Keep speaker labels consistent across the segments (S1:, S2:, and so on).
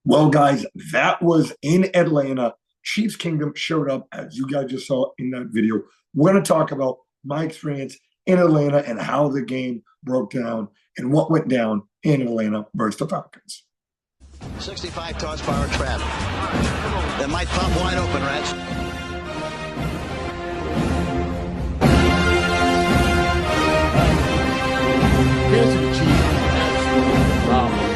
S1: Well, guys, that was in Atlanta. Chiefs Kingdom showed up, as you guys just saw in that video. We're going to talk about my experience in Atlanta and how the game broke down and what went down in Atlanta versus the Falcons.
S2: 65 horsepower trap. That might pop wide open, Rats.
S3: Here's the Chiefs. Absolutely phenomenal.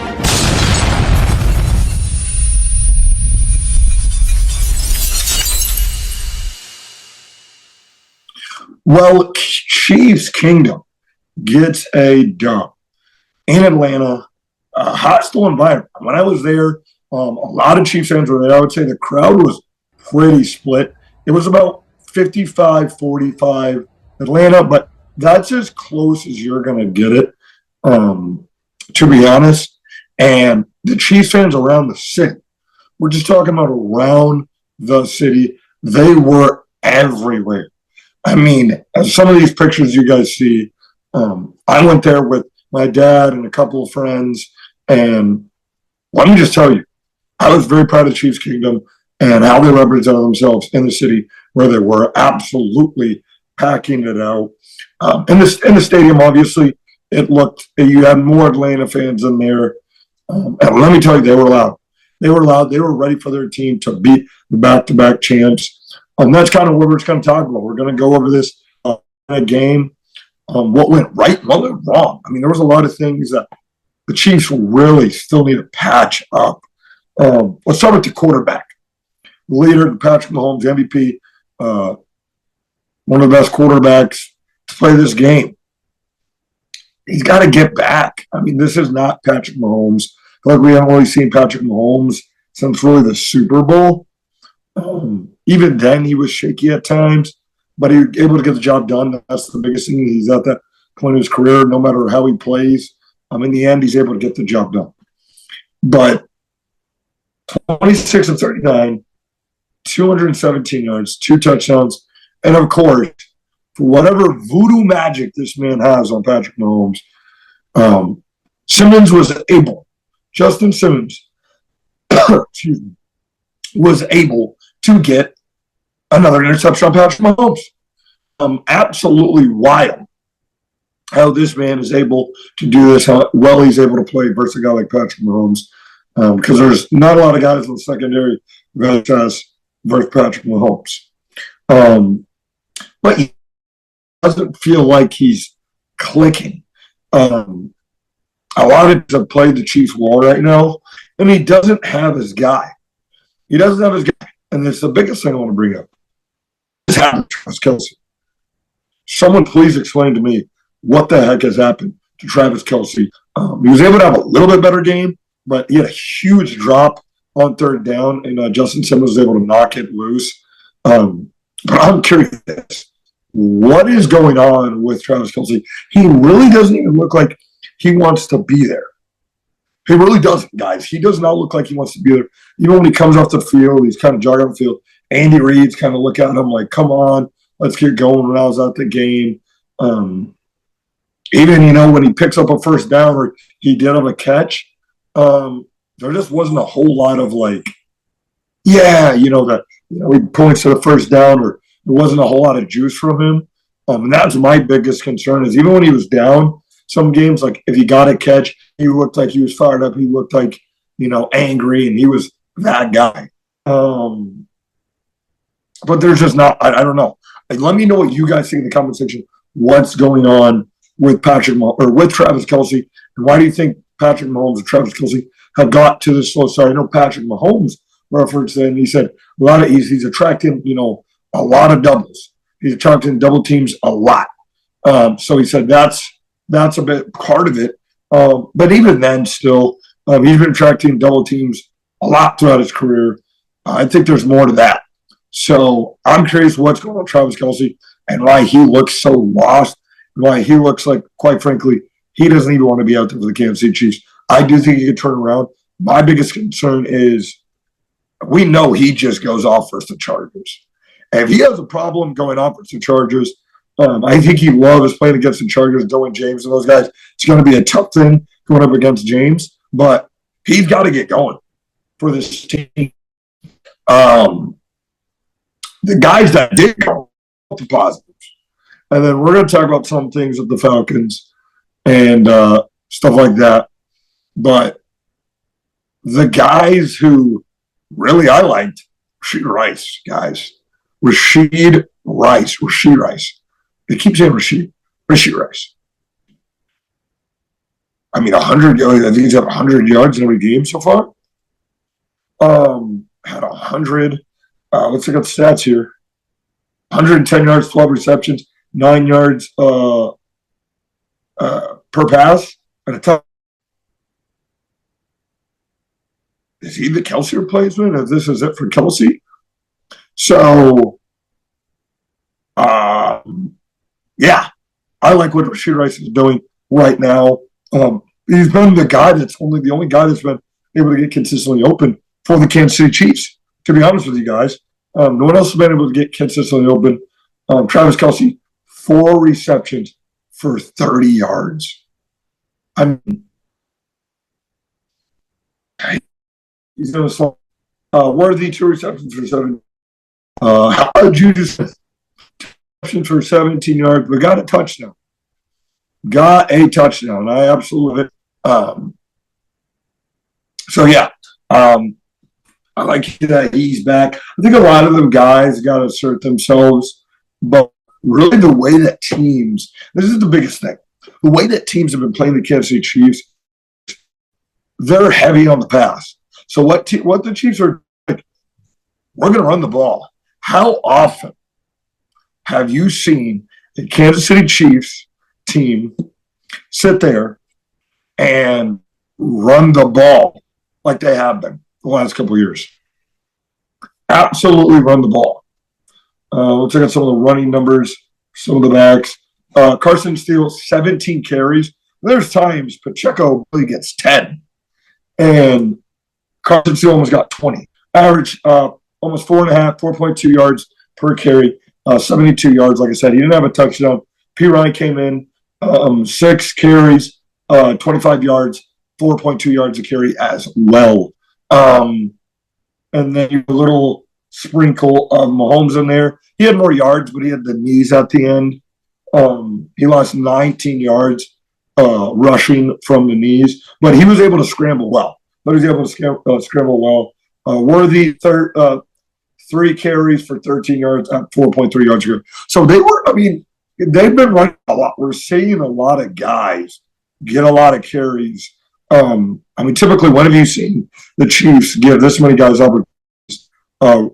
S1: Well, Chiefs Kingdom gets a dub in Atlanta. A hostile environment. When I was there, a lot of Chiefs fans were there. I would say the crowd was pretty split. It was about 55-45 Atlanta, but that's as close as you're going to get it, to be honest. And the Chiefs fans around the city, we're just talking about around the city, they were everywhere. I mean, some of these pictures you guys see, I went there with my dad and a couple of friends, and let me just tell you, I was very proud of Chiefs Kingdom and how they represented themselves in the city where they were absolutely packing it out. In the stadium, obviously, it looked, you had more Atlanta fans in there. And let me tell you, they were loud. They were loud. They were ready for their team to beat the back-to-back champs. That's kind of what we're just going to talk about. We're going to go over this game, what went right, what went wrong. I mean, there was a lot of things that the Chiefs really still need to patch up. Let's start with the quarterback. The leader, Patrick Mahomes, MVP, one of the best quarterbacks to play this game. He's got to get back. I mean, this is not Patrick Mahomes. I feel like we haven't really seen Patrick Mahomes since really the Super Bowl. Even then, he was shaky at times, but he was able to get the job done. That's the biggest thing. He's at that point in his career, no matter how he plays. In the end, he's able to get the job done. But 26 of 39, 217 yards, 2 touchdowns, and of course, for whatever voodoo magic this man has on Patrick Mahomes, Simmons was able, Justin Simmons, excuse me, was able to get another interception on Patrick Mahomes. Absolutely wild how this man is able to do this, how well he's able to play versus a guy like Patrick Mahomes. Because there's not a lot of guys in the secondary versus Patrick Mahomes. But he doesn't feel like he's clicking. A lot of them have played the Chiefs well right now, and he doesn't have his guy. He doesn't have his guy. And it's the biggest thing I want to bring up. This happened to Travis Kelce. Someone please explain to me what the heck has happened to Travis Kelce. He was able to have a little bit better game, but he had a huge drop on third down, and Justin Simmons was able to knock it loose. But I'm curious, what is going on with Travis Kelce? He really doesn't even look like he wants to be there. He really doesn't, guys. He does not look like he wants to be there. Even when he comes off the field, he's kind of jogging on the field. Andy Reid's kind of look at him like, come on, let's get going when I was at the game. Even, when he picks up a first down or he did have a catch, there just wasn't a whole lot of he points to the first down, or there wasn't a whole lot of juice from him. And that's my biggest concern is even when he was down, some games, like if he got a catch, he looked like he was fired up. He looked like, angry, and he was that guy. But there's just not, I don't know. Let me know what you guys think in the comment section. What's going on with with Travis Kelce, and why do you think Patrick Mahomes and Travis Kelce have got to this slow start? I know Patrick Mahomes referenced it, and he said he's attracting, a lot of doubles. He's attracting double teams a lot. So he said that's a bit part of it. But even then, still, he's been attracting double teams a lot throughout his career. I think there's more to that. So I'm curious what's going on with Travis Kelce and why he looks so lost, and why he looks like, quite frankly, he doesn't even want to be out there for the Kansas City Chiefs. I do think he could turn around. My biggest concern is we know he just goes off versus the Chargers. And if he has a problem going off versus the Chargers, I think he loves playing against the Chargers, Dylan James and those guys. It's going to be a tough thing going up against James, but he's got to get going for this team. The guys that did go, the positives. And then we're going to talk about some things with the Falcons and stuff like that. But the guys who really I liked, Rashid Rice, guys. Rashid Rice. They keep saying Rashid Rice. I mean, 100 yards. I think he's had 100 yards in every game so far. Had 100. Let's look at the stats here. 110 yards, 12 receptions, 9 yards per pass, and a touchdown. Is he the Kelsey replacement? If this is it for Kelsey? So, yeah, I like what Rashid Rice is doing right now. He's been the only guy that's been able to get consistently open for the Kansas City Chiefs, to be honest with you guys. No one else has been able to get consistently open. Travis Kelsey, 4 receptions for 30 yards. I mean, he's going to slow. Worthy, 2 receptions for 7. Howard Juju Smith, reception for 17 yards, but got a touchdown. I absolutely love it. So, yeah. I like that he's back. I think a lot of them guys got to assert themselves, but really the way that teams – this is the biggest thing. The way that teams have been playing the Kansas City Chiefs, they're heavy on the pass. So what the Chiefs are like, we're going to run the ball. How often have you seen the Kansas City Chiefs team sit there and run the ball like they have been the last couple of years? Absolutely run the ball. Let's look at some of the running numbers, some of the backs. Carson Steele, 17 carries. There's times Pacheco really gets 10. And Carson Steele almost got 20. Average almost 4.2 yards per carry, 72 yards. Like I said, he didn't have a touchdown. P. Ryan came in, 6 carries, 25 yards, 4.2 yards a carry as well. And then a little sprinkle of Mahomes in there. He had more yards, but he had the knees at the end. He lost 19 yards rushing from the knees, but he was able to scramble well. Scramble well. Worthy, 3 carries for 13 yards at 4.3 yards a carry. So they've been running a lot. We're seeing a lot of guys get a lot of carries. Typically, when have you seen the Chiefs give this many guys opportunities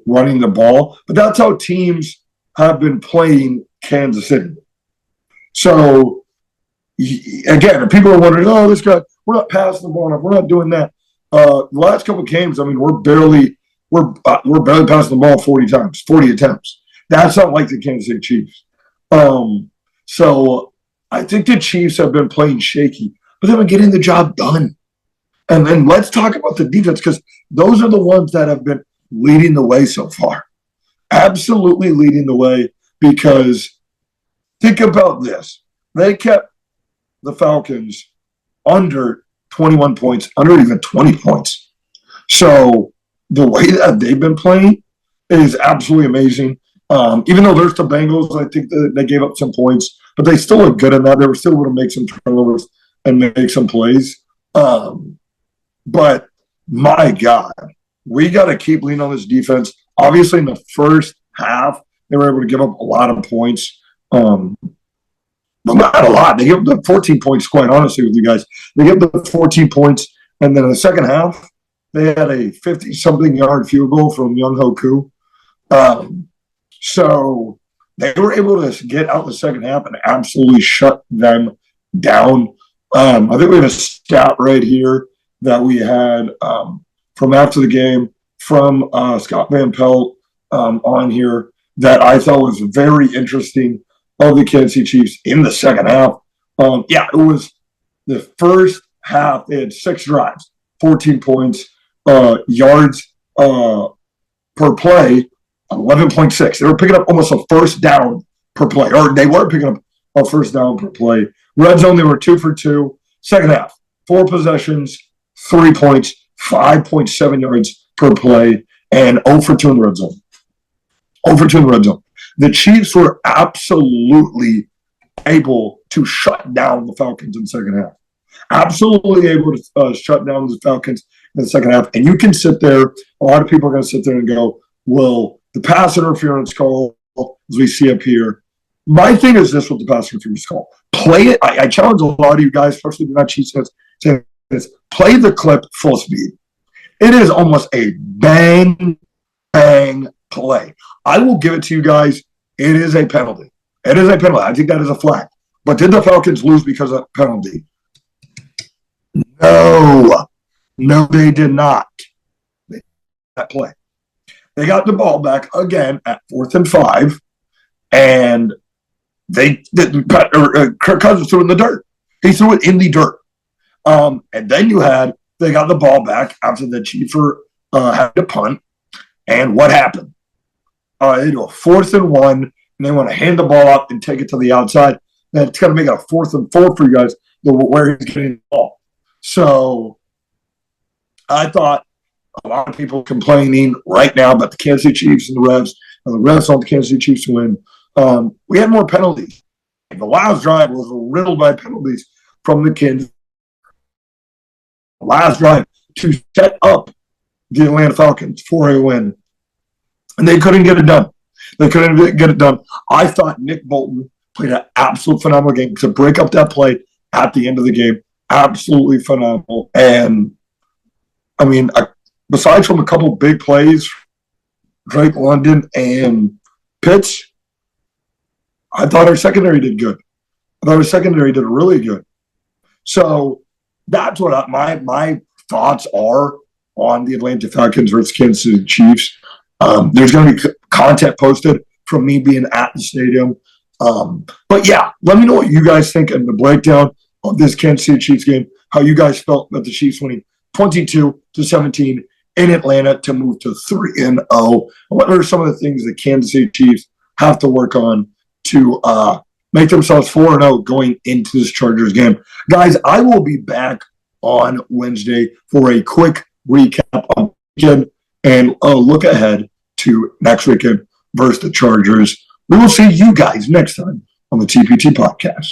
S1: running the ball? But that's how teams have been playing Kansas City. So, again, if people are wondering, we're not passing the ball enough, we're not doing that. The last couple of games, we're barely passing the ball 40 attempts. That's not like the Kansas City Chiefs. So I think the Chiefs have been playing shaky, but they've been getting the job done. And then let's talk about the defense, because those are the ones that have been leading the way so far. Absolutely leading the way, because think about this. They kept the Falcons under 21 points, under even 20 points. So the way that they've been playing is absolutely amazing. Even though there's the Bengals, I think that they gave up some points, but they still look good in that. They were still able to make some turnovers and make some plays. But my God, we got to keep leaning on this defense. Obviously, in the first half, they were able to give up a lot of points. But not a lot. They gave up the 14 points, quite honestly with you guys. They gave up the 14 points, and then in the second half, they had a 50-something yard field goal from Young Hoku. So they were able to get out the second half and absolutely shut them down. I think we have a stat right here that we had from after the game from Scott Van Pelt on here that I thought was very interesting of the Kansas City Chiefs in the second half. It was the first half. They had 6 drives, 14 points, yards per play, 11.6. They were picking up almost a first down per play, or they were picking up a first down per play. Red zone, they were 2 for 2. Second half, 4 possessions, 3 points, 5.7 yards per play, and 0 for 2 in the red zone. 0 for 2 in the red zone. The Chiefs were absolutely able to shut down the Falcons in the second half. Absolutely able to shut down the Falcons in the second half. And you can sit there, a lot of people are going to sit there and go, well, the pass interference call, as we see up here. My thing is this with the pass interference call. Play it. I challenge a lot of you guys, especially if you're not Chiefs fans, saying this, play the clip full speed. It is almost a bang, bang play. I will give it to you guys. It is a penalty. It is a penalty. I think that is a flag. But did the Falcons lose because of penalty? No. No, they did not. That play. They got the ball back again at 4th and 5, and they didn't cut. Kirk Cousins threw it in the dirt. He threw it in the dirt. And then they got the ball back after the Chiefs had to punt. And what happened? They do a 4th and 1, and they want to hand the ball up and take it to the outside. Then it's going to make it a 4th and 4 for you guys where he's getting the ball. So I thought a lot of people complaining right now about the Kansas City Chiefs and the refs want the Kansas City Chiefs to win. We had more penalties. The last drive was riddled by penalties from the Kansas. Last drive to set up the Atlanta Falcons for a win. And they couldn't get it done. I thought Nick Bolton played an absolute phenomenal game to break up that play at the end of the game. Absolutely phenomenal. And, I mean, besides from a couple big plays, Drake London and Pitts, I thought our secondary did good. I thought our secondary did really good. So that's what my thoughts are on the Atlanta Falcons versus Kansas City Chiefs. There's going to be content posted from me being at the stadium. But, yeah, let me know what you guys think in the breakdown of this Kansas City Chiefs game, how you guys felt about the Chiefs winning 22-17 in Atlanta to move to 3-0. What are some of the things that Kansas City Chiefs have to work on to make themselves 4-0 going into this Chargers game? Guys, I will be back on Wednesday for a quick recap on the weekend and look ahead to next weekend versus the Chargers. We will see you guys next time on the TPT podcast.